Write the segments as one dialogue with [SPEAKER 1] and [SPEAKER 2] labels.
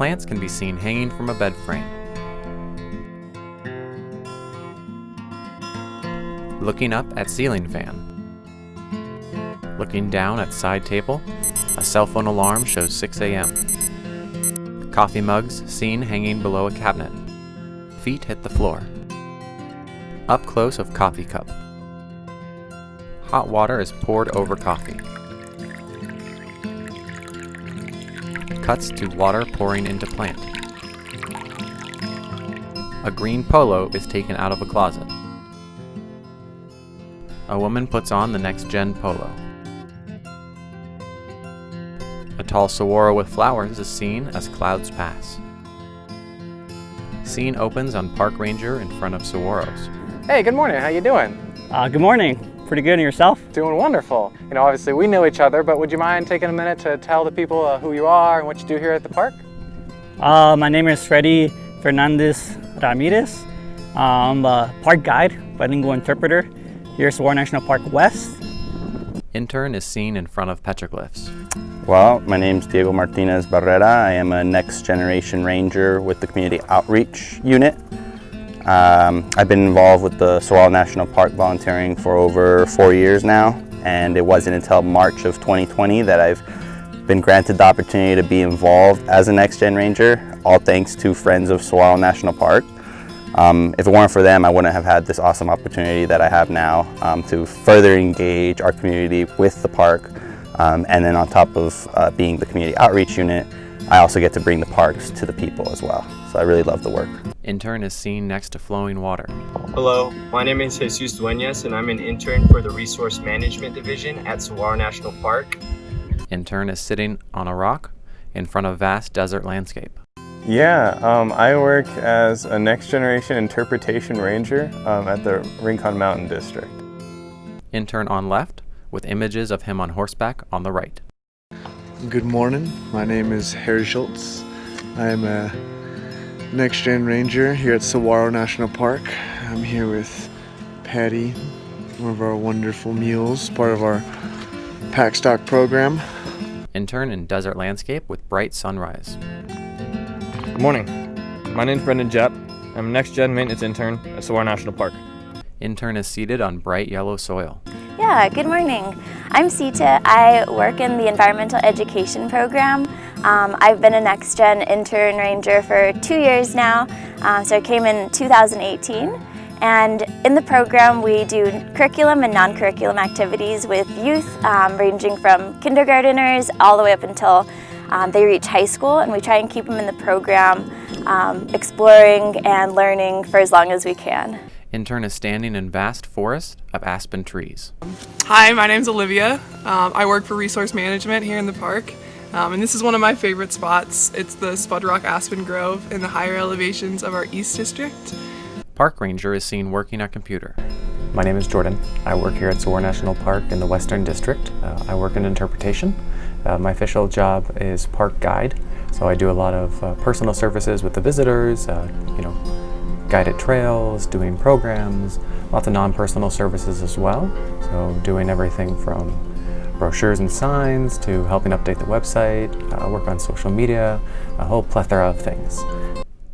[SPEAKER 1] plants can be seen hanging from a bed frame. Looking up at ceiling fan. Looking down at side table, a cell phone alarm shows 6 a.m. Coffee mugs seen hanging below a cabinet. Feet hit the floor. Up close of coffee cup. Hot water is poured over coffee. Cuts to water pouring into plant. A green polo is taken out of a closet. A woman puts on the NextGen polo. A tall saguaro with flowers is seen as clouds pass. Scene opens on park ranger in front of saguaros.
[SPEAKER 2] Hey, good morning. How you doing?
[SPEAKER 3] Good morning. Pretty good, and yourself?
[SPEAKER 2] Doing wonderful. You know, obviously we know each other, but would you mind taking a minute to tell the people who you are and what you do here at the park?
[SPEAKER 3] My name is Freddy Fernandez Ramirez. I'm a park guide, bilingual interpreter here at Saguaro National Park West.
[SPEAKER 1] Intern is seen in front of petroglyphs.
[SPEAKER 4] Well, my name's Diego Martinez Barrera. I am a Next Generation Ranger with the Community Outreach Unit. I've been involved with the Saguaro National Park volunteering for over 4 years now, and it wasn't until March of 2020 that I've been granted the opportunity to be involved as a Next Gen Ranger, all thanks to friends of Saguaro National Park. If it weren't for them, I wouldn't have had this awesome opportunity that I have now to further engage our community with the park. And then on top of being the Community Outreach Unit, I also get to bring the parks to the people as well. So I really love the work.
[SPEAKER 1] Intern is seen next to flowing water.
[SPEAKER 5] Hello, my name is Jesus Dueñas and I'm an intern for the Resource Management Division at Saguaro National Park.
[SPEAKER 1] Intern is sitting on a rock in front of vast desert landscape.
[SPEAKER 6] Yeah, I work as a Next Generation Interpretation Ranger at the Rincon Mountain District.
[SPEAKER 1] Intern on left, with images of him on horseback on the right.
[SPEAKER 7] Good morning, my name is Harry Schultz. I'm a Next Gen Ranger here at Saguaro National Park. I'm here with Patty, one of our wonderful mules, part of our pack stock program.
[SPEAKER 1] Intern in desert landscape with bright sunrise.
[SPEAKER 8] Good morning. My name is Brendan Jepp. I'm a Next Gen Maintenance Intern at Saguaro National Park.
[SPEAKER 1] Intern is seated on bright yellow soil.
[SPEAKER 9] Yeah, good morning. I'm Sita. I work in the Environmental Education Program. I've been a Next Gen Intern Ranger for 2 years now, so I came in 2018. And in the program we do curriculum and non-curriculum activities with youth ranging from kindergarteners all the way up until they reach high school, and we try and keep them in the program exploring and learning for as long as we can.
[SPEAKER 1] Intern is standing in vast forest of aspen trees.
[SPEAKER 10] Hi, my name's Olivia. I work for Resource Management here in the park, and this is one of my favorite spots. It's the Spud Rock Aspen Grove in the higher elevations of our East District.
[SPEAKER 1] Park Ranger is seen working at computer.
[SPEAKER 11] My name is Jordan. I work here at Saguaro National Park in the Western District. I work in interpretation. My official job is park guide, so I do a lot of personal services with the visitors, guided trails, doing programs, lots of non-personal services as well. So doing everything from brochures and signs to helping update the website, work on social media, a whole plethora of things.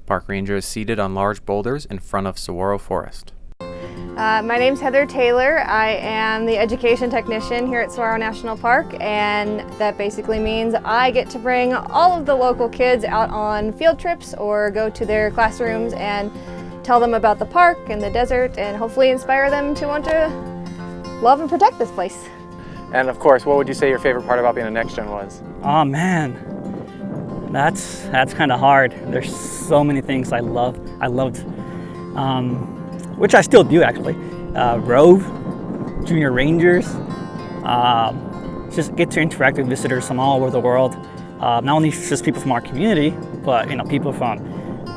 [SPEAKER 1] Park Ranger is seated on large boulders in front of saguaro forest.
[SPEAKER 12] My name's Heather Taylor. I am the education technician here at Saguaro National Park, and that basically means I get to bring all of the local kids out on field trips or go to their classrooms and tell them about the park and the desert and hopefully inspire them to want to love and protect this place.
[SPEAKER 2] And of course, what would you say your favorite part about being a Next Gen was?
[SPEAKER 3] Oh man, that's kind of hard. There's so many things I loved, which I still do actually. Rove, Junior Rangers, just get to interact with visitors from all over the world. Not only just people from our community, but people from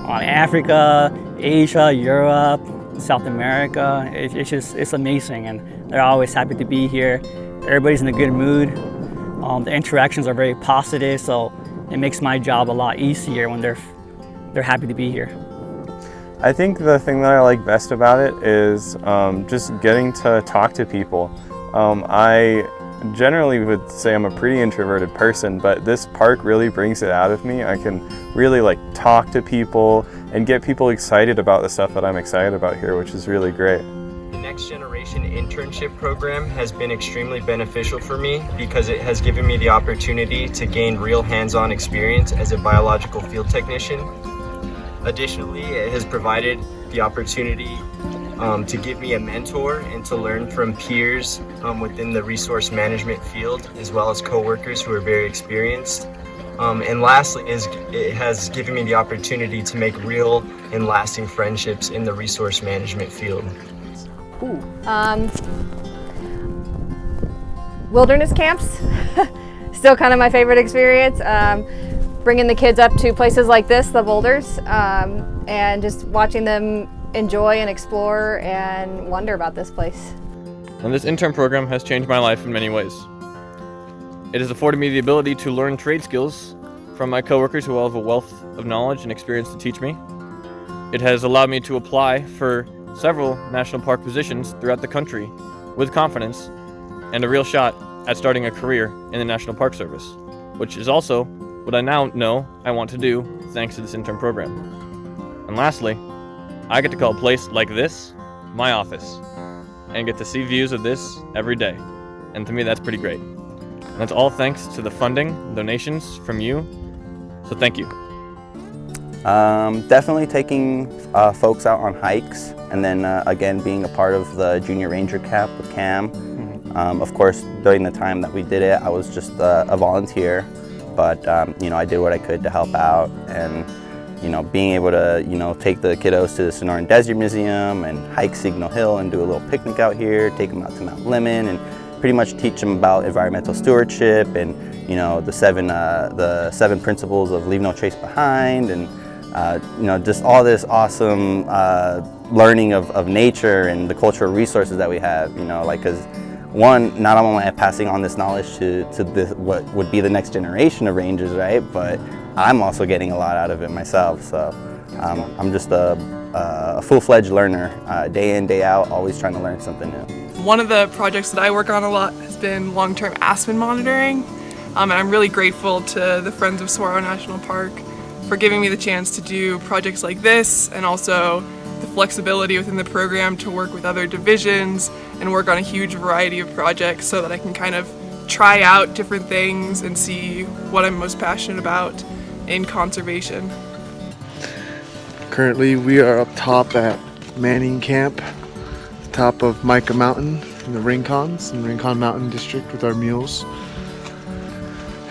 [SPEAKER 3] Africa, Asia, Europe, South America. It's amazing, and they're always happy to be here. Everybody's in a good mood. The interactions are very positive, so it makes my job a lot easier when they're happy to be here.
[SPEAKER 6] I think the thing that I like best about it is just getting to talk to people. I generally would say I'm a pretty introverted person, but this park really brings it out of me. I can really like talk to people and get people excited about the stuff that I'm excited about here, which is really great.
[SPEAKER 5] The Next Generation internship program has been extremely beneficial for me because it has given me the opportunity to gain real hands-on experience as a biological field technician. Additionally, it has provided the opportunity to give me a mentor and to learn from peers within the resource management field, as well as coworkers who are very experienced. And lastly, it has given me the opportunity to make real and lasting friendships in the resource management field.
[SPEAKER 12] Wilderness camps, still kind of my favorite experience. Bringing the kids up to places like this, the boulders, and just watching them enjoy and explore and wonder about this place.
[SPEAKER 8] And this intern program has changed my life in many ways. It has afforded me the ability to learn trade skills from my coworkers who all have a wealth of knowledge and experience to teach me. It has allowed me to apply for several national park positions throughout the country with confidence and a real shot at starting a career in the National Park Service, which is also what I now know I want to do thanks to this intern program. And lastly, I get to call a place like this my office and get to see views of this every day. And to me, that's pretty great. And that's all thanks to the funding, donations from you. So thank you.
[SPEAKER 4] Definitely taking folks out on hikes, and then again being a part of the Junior Ranger Camp with Cam. Of course, during the time that we did it, I was just a volunteer, but you know, I did what I could to help out, and you know, being able to take the kiddos to the Sonoran Desert Museum and hike Signal Hill and do a little picnic out here, take them out to Mount Lemmon, and pretty much teach them about environmental stewardship and the seven principles of leave no trace behind, and just all this awesome learning of nature and the cultural resources that we have. Because one, not only am I passing on this knowledge to what would be the next generation of rangers, right? But I'm also getting a lot out of it myself. So I'm just a full-fledged learner, day in, day out, always trying to learn something new.
[SPEAKER 10] One of the projects that I work on a lot has been long-term aspen monitoring. And I'm really grateful to the Friends of Saguaro National Park for giving me the chance to do projects like this, and also the flexibility within the program to work with other divisions and work on a huge variety of projects so that I can kind of try out different things and see what I'm most passionate about in conservation.
[SPEAKER 7] Currently we are up top at Manning Camp, top of Mica Mountain in the Rincons, in the Rincon Mountain District with our mules.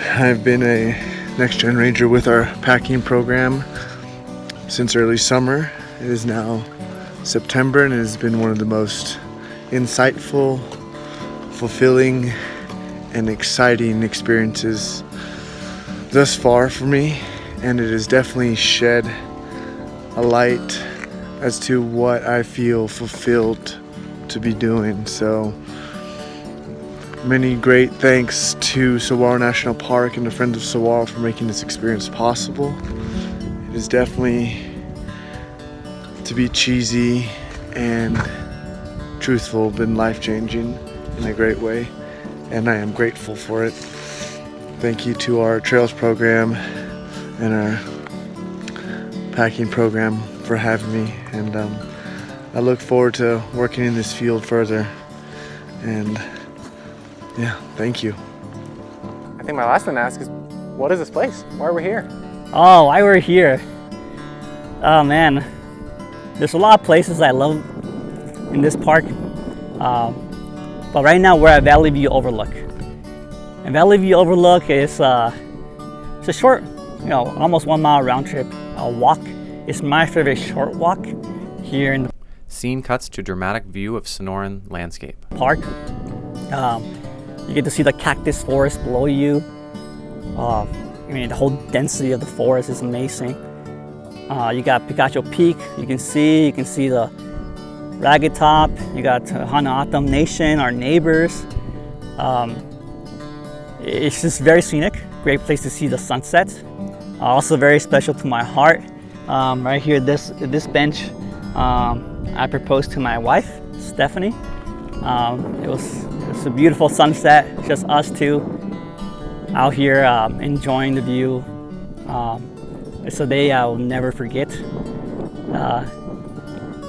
[SPEAKER 7] I've been a NextGen Ranger with our packing program since early summer. It is now September, and it has been one of the most insightful, fulfilling, and exciting experiences thus far for me, and it has definitely shed a light as to what I feel fulfilled to be doing. So many great thanks to Saguaro National Park and the Friends of Saguaro for making this experience possible. It is definitely, to be cheesy and truthful, been life-changing in a great way, and I am grateful for it. Thank you to our Trails program and our packing program for having me, and I look forward to working in this field further, and yeah, thank you.
[SPEAKER 2] I think my last thing to ask is, what is this place? Why are we here?
[SPEAKER 3] Oh, why we're here? Oh man, there's a lot of places I love in this park, but right now we're at Valley View Overlook. And Valley View Overlook is it's a short, almost 1 mile round trip walk. It's my favorite short walk here in the
[SPEAKER 1] Scene cuts to dramatic view of Sonoran landscape.
[SPEAKER 3] Park. You get to see the cactus forest below you. The whole density of the forest is amazing. You got Picacho Peak, you can see the Ragged Top, you got Hana'atam Nation, our neighbors. It's just very scenic, great place to see the sunset. Also very special to my heart. Right here, this bench, I proposed to my wife, Stephanie. It was It's a beautiful sunset, just us two out here enjoying the view. It's a day I'll never forget.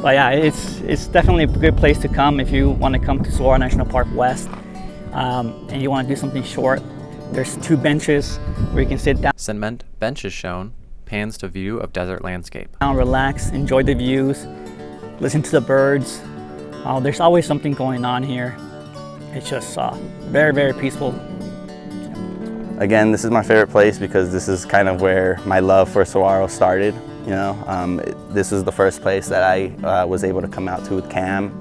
[SPEAKER 3] But yeah, it's definitely a good place to come if you want to come to Saguaro National Park West and you want to do something short. There's 2 benches where you can sit down.
[SPEAKER 1] Cement benches shown pans to view of desert landscape.
[SPEAKER 3] Relax, enjoy the views, listen to the birds. There's always something going on here. It's just very, very peaceful.
[SPEAKER 4] Again, this is my favorite place because this is kind of where my love for saguaro started. You know, this is the first place that I was able to come out to with Cam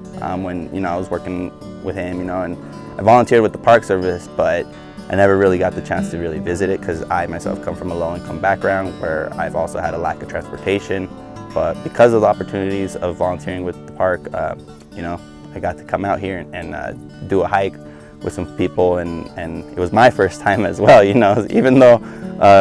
[SPEAKER 4] when I was working with him. And I volunteered with the Park Service, but I never really got the chance to really visit it because I myself come from a low-income background where I've also had a lack of transportation. But because of the opportunities of volunteering with the park, I got to come out here and do a hike with some people, and it was my first time as well. Even though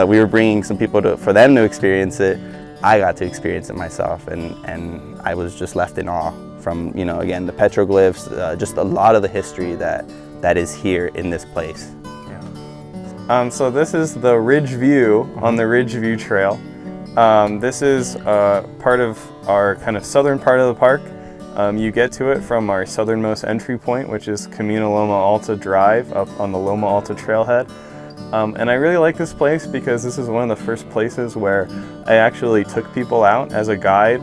[SPEAKER 4] we were bringing some people for them to experience it, I got to experience it myself, and I was just left in awe from, again, the petroglyphs, just a lot of the history that is here in this place.
[SPEAKER 6] Yeah. So this is the Ridge View on the Ridge View Trail. This is part of our kind of southern part of the park. You get to it from our southernmost entry point, which is Camino Loma Alta Drive up on the Loma Alta trailhead. And I really like this place because this is one of the first places where I actually took people out as a guide,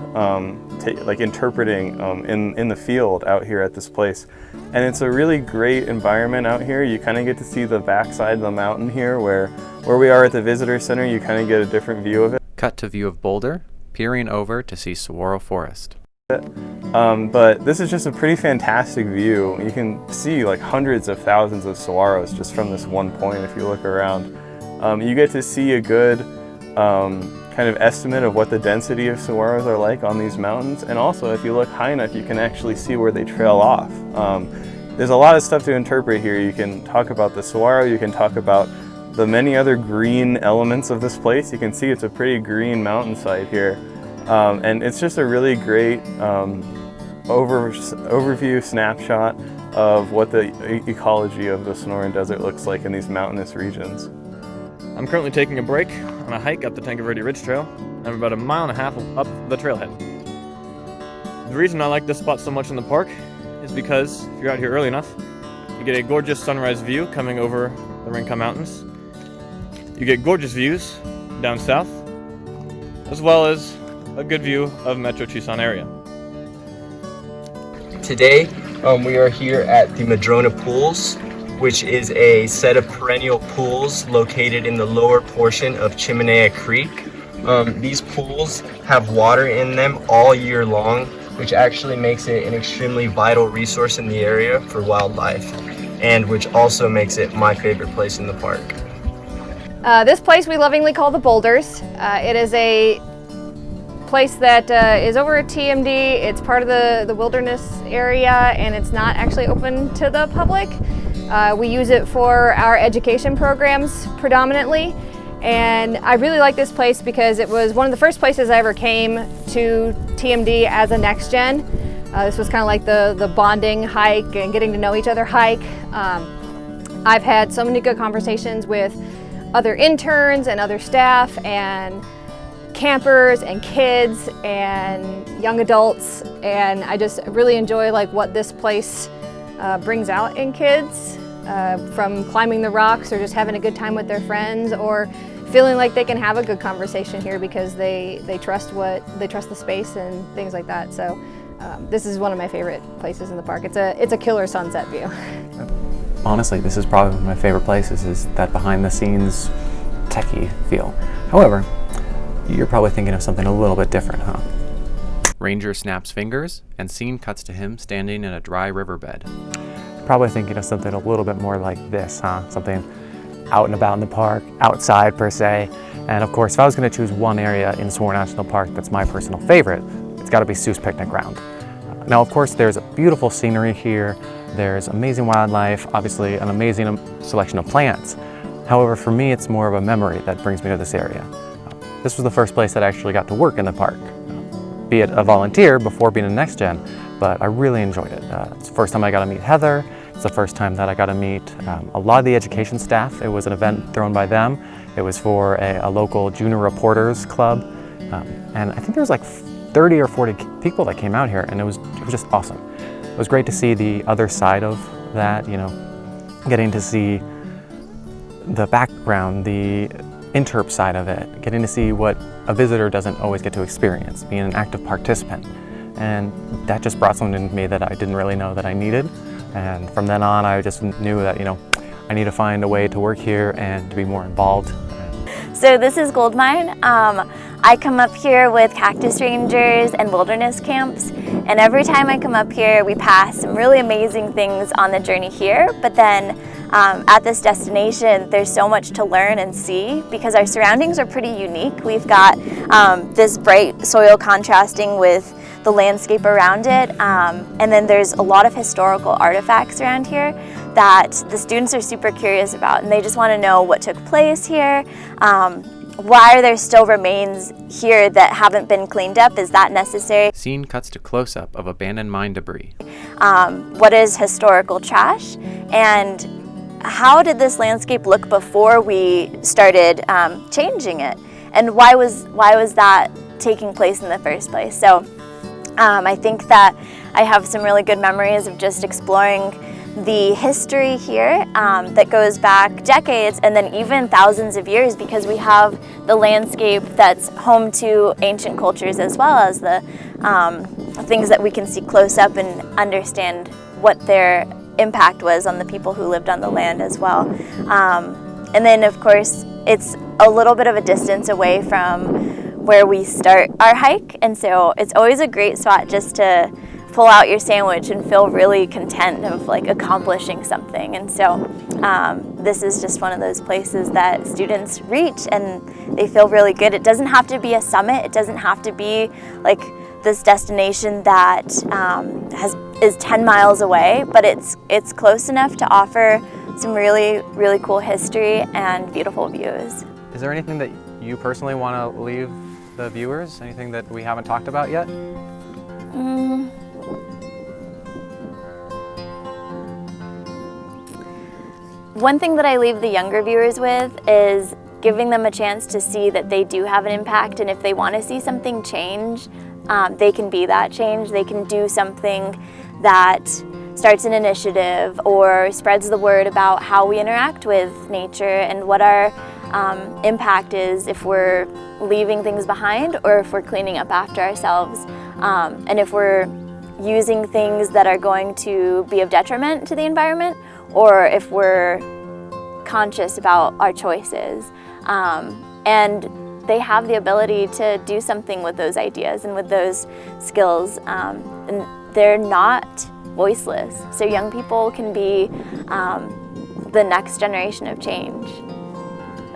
[SPEAKER 6] like interpreting in the field out here at this place. And it's a really great environment out here. You kind of get to see the backside of the mountain here where we are at the visitor center. You kind of get a different view of it.
[SPEAKER 1] Cut to view of Boulder, peering over to see saguaro forest.
[SPEAKER 6] But this is just a pretty fantastic view. You can see like hundreds of thousands of saguaros just from this one point if you look around. You get to see a good kind of estimate of what the density of saguaros are like on these mountains, and also if you look high enough you can actually see where they trail off. There's a lot of stuff to interpret here. You can talk about the saguaro, you can talk about the many other green elements of this place. You can see it's a pretty green mountainside here. And it's just a really great overview snapshot of what the ecology of the Sonoran Desert looks like in these mountainous regions.
[SPEAKER 8] I'm currently taking a break on a hike up the Tanque Verde Ridge Trail. I'm about 1.5 miles up the trailhead. The reason I like this spot so much in the park is because if you're out here early enough, you get a gorgeous sunrise view coming over the Rincon Mountains. You get gorgeous views down south, as well as a good view of Metro Tucson area.
[SPEAKER 5] Today, we are here at the Madrona Pools, which is a set of perennial pools located in the lower portion of Chimenea Creek. These pools have water in them all year long, which actually makes it an extremely vital resource in the area for wildlife, and which also makes it my favorite place in the park.
[SPEAKER 12] This place we lovingly call the Boulders. It is a place that is over at TMD. It's part of the wilderness area, and it's not actually open to the public. We use it for our education programs predominantly, and I really like this place because it was one of the first places I ever came to TMD as a NextGen. This was kind of like the bonding hike and getting to know each other hike. I've had so many good conversations with other interns and other staff and campers and kids and young adults, and I just really enjoy like what this place brings out in kids, from climbing the rocks or just having a good time with their friends, or feeling like they can have a good conversation here because they trust the space and things like that. So this is one of my favorite places in the park. It's a killer sunset view.
[SPEAKER 11] Honestly, this is probably one of my favorite places, is that behind the scenes techie feel. However, you're probably thinking of something a little bit different, huh?
[SPEAKER 1] Ranger snaps fingers, and scene cuts to him standing in a dry riverbed.
[SPEAKER 11] Probably thinking of something a little bit more like this, huh? Something out and about in the park, outside per se. And of course, if I was going to choose one area in Saguaro National Park that's my personal favorite, it's got to be Seuss Picnic Ground. Now, of course, there's beautiful scenery here. There's amazing wildlife, obviously an amazing selection of plants. However, for me, it's more of a memory that brings me to this area. This was the first place that I actually got to work in the park, be it a volunteer before being a NextGen, but I really enjoyed it. It's the first time I got to meet Heather, It's the first time that I got to meet a lot of the education staff. It was an event thrown by them. It was for a local junior reporters club. And I think there was like 30 or 40 people that came out here, and it was just awesome. It was great to see the other side of that, you know, getting to see the background, the interp side of it, getting to see what a visitor doesn't always get to experience, being an active participant. And that just brought something to me that I didn't really know that I needed. And from then on, I just knew that, you know, I need to find a way to work here and to be more involved.
[SPEAKER 9] So this is Goldmine. I come up here with cactus rangers and wilderness camps, and every time I come up here we pass some really amazing things on the journey here, but then at this destination there's so much to learn and see because our surroundings are pretty unique. We've got this bright soil contrasting with the landscape around it, and then there's a lot of historical artifacts around here that the students are super curious about, and they just want to know what took place here. Why are there still remains here that haven't been cleaned up? Is that necessary?
[SPEAKER 1] Scene cuts to close-up of abandoned mine debris.
[SPEAKER 9] What is historical trash? And how did this landscape look before we started changing it? And why was that taking place in the first place? So I think that I have some really good memories of just exploring the history here that goes back decades and then even thousands of years, because we have the landscape that's home to ancient cultures as well as the things that we can see close up and understand what their impact was on the people who lived on the land as well. And then of course it's a little bit of a distance away from where we start our hike, and so it's always a great spot just to pull out your sandwich and feel really content of like accomplishing something. And so this is just one of those places that students reach and they feel really good. It doesn't have to be a summit. It doesn't have to be like this destination that is 10 miles away, but it's close enough to offer some really, really cool history and beautiful views.
[SPEAKER 2] Is there anything that you personally want to leave the viewers? Anything that we haven't talked about yet?
[SPEAKER 9] One thing that I leave the younger viewers with is giving them a chance to see that they do have an impact, and if they want to see something change, they can be that change. They can do something that starts an initiative or spreads the word about how we interact with nature and what our impact is if we're leaving things behind or if we're cleaning up after ourselves, and if we're using things that are going to be of detriment to the environment, or if we're conscious about our choices. And they have the ability to do something with those ideas and with those skills, and they're not voiceless. So young people can be the next generation of change.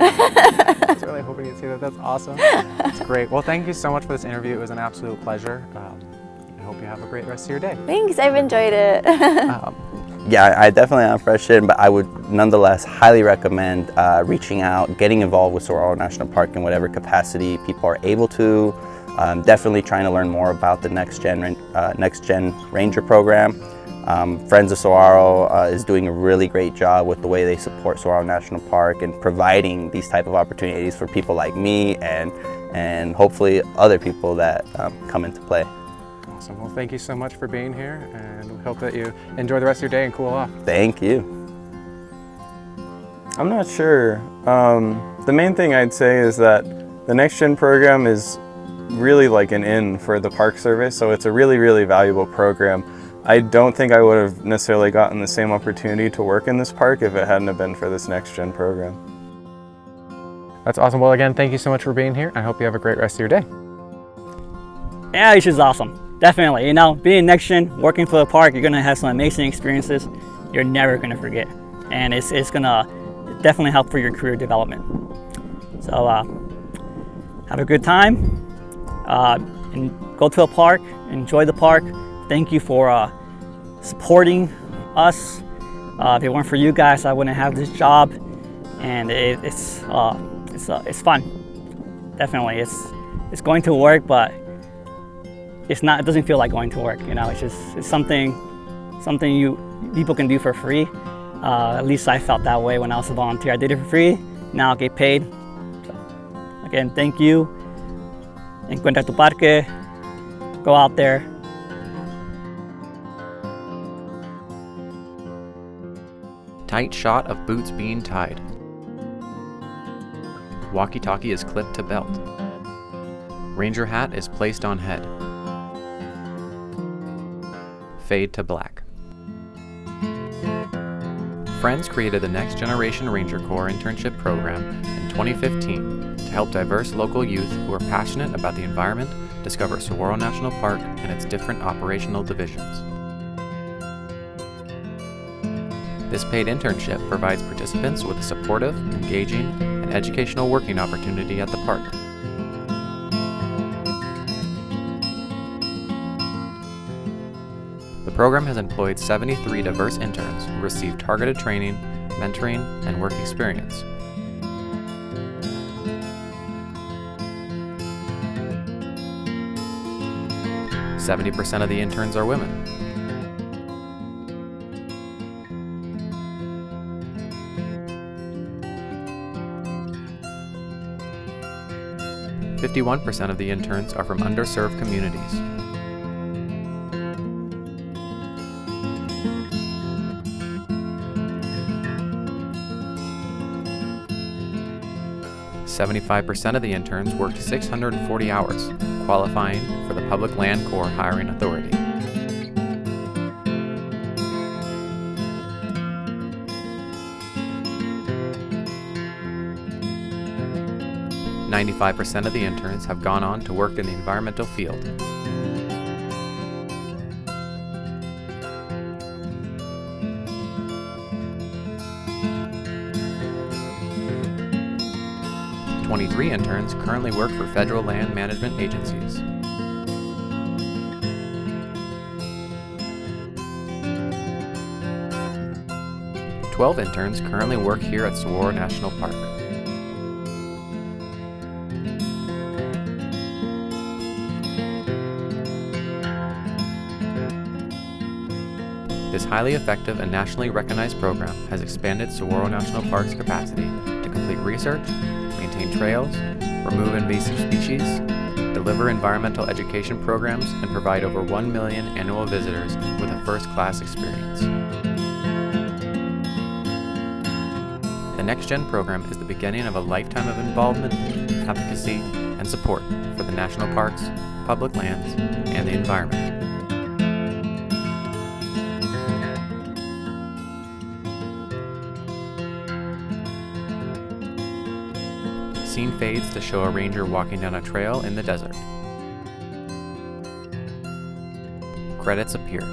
[SPEAKER 2] I was really hoping you'd see that. That's awesome. That's great. Well, thank you so much for this interview. It was an absolute pleasure. I hope you have a great rest of your day.
[SPEAKER 9] Thanks, I've enjoyed it.
[SPEAKER 4] Yeah, I definitely am fresh in, but I would nonetheless highly recommend reaching out, getting involved with Saguaro National Park in whatever capacity people are able to. Definitely trying to learn more about the NextGen Ranger program. Friends of Saguaro is doing a really great job with the way they support Saguaro National Park and providing these type of opportunities for people like me and hopefully other people that come into play.
[SPEAKER 2] Awesome. Well, thank you so much for being here, and we hope that you enjoy the rest of your day and cool off.
[SPEAKER 4] Thank you.
[SPEAKER 6] I'm not sure. The main thing I'd say is that the NextGen program is really like an in for the Park Service, so it's a really, really valuable program. I don't think I would have necessarily gotten the same opportunity to work in this park if it hadn't have been for this NextGen program.
[SPEAKER 2] That's awesome. Well, again, thank you so much for being here. I hope you have a great rest of your day.
[SPEAKER 3] Yeah, it's just awesome. Definitely, you know, being NextGen, working for the park, you're gonna have some amazing experiences you're never gonna forget. And it's gonna definitely help for your career development. So have a good time, and go to a park, enjoy the park. Thank you for supporting us. If it weren't for you guys, I wouldn't have this job, and it's fun. Definitely, it's going to work, but it's not. It doesn't feel like going to work. You know, it's something something people can do for free. At least I felt that way when I was a volunteer. I did it for free, now I get paid. So, again, thank you. Encuentra tu parque, go out there.
[SPEAKER 1] Tight shot of boots being tied. Walkie-talkie is clipped to belt. Ranger hat is placed on head. Fade to black. Friends created the Next Generation Ranger Corps internship program in 2015 to help diverse local youth who are passionate about the environment discover Saguaro National Park and its different operational divisions. This paid internship provides participants with a supportive, engaging, and educational working opportunity at the park. The program has employed 73 diverse interns who receive targeted training, mentoring, and work experience. %70 of the interns are women. %51 of the interns are from underserved communities. %75% of the interns worked 640 hours, qualifying for the Public Land Corps Hiring Authority. %95 of the interns have gone on to work in the environmental field. "23 interns currently work for federal land management agencies. "12 interns currently work here at Saguaro National Park. This highly effective and nationally recognized program has expanded Saguaro National Park's capacity to complete research, maintain trails, remove invasive species, deliver environmental education programs, and provide over 1 million annual visitors with a first-class experience. The NextGen program is the beginning of a lifetime of involvement, advocacy, and support for the national parks, public lands, and the environment. Scene fades to show a ranger walking down a trail in the desert. Credits appear.